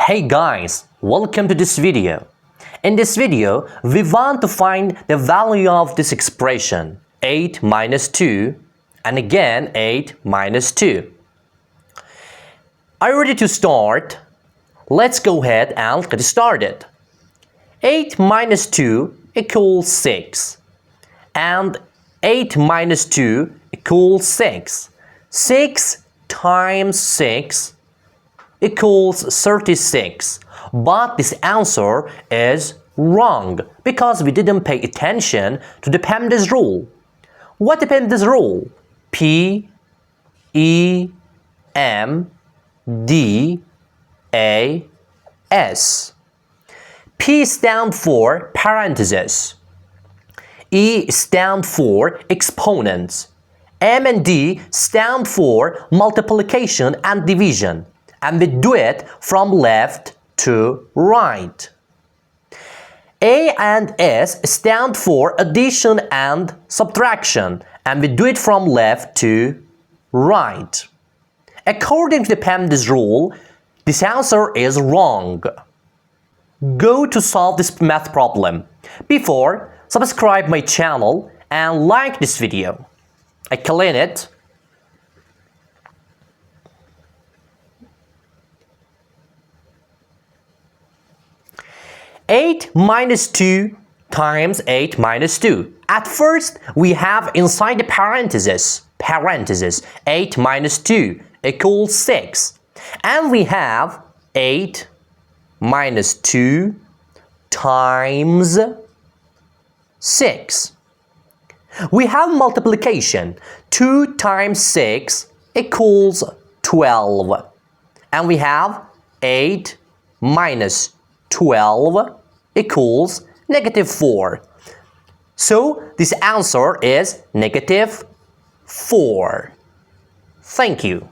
Hey guys, welcome to this video. In this video, we want to find the value of this expression 8 minus 2 and again 8 minus 2. Are you ready to start? Let's go ahead and get started. 8 minus 2 equals 6 and 8 minus 2 equals 6. 6 times 6 equals 36, but this answer is wrong because we didn't pay attention to the PEMDAS rule. What the PEMDAS rule? P E M D A S. P stands for parentheses. E stands for exponents. M and D stand for multiplication and division. And we do it from left to right. A and S stand for addition and subtraction, and we do it from left to right. According to the PEMDAS rule, this answer is wrong. Go to solve this math problem. Before, subscribe my channel and like this video. I clean it. 8 minus 2 times 8 minus 2. At first, we have inside the parentheses 8 minus 2 equals 6. And we have 8 minus 2 times 6. We have multiplication. 2 times 6 equals 12. And we have 8 minus 12 equals negative 4. So this answer is negative 4. Thank you.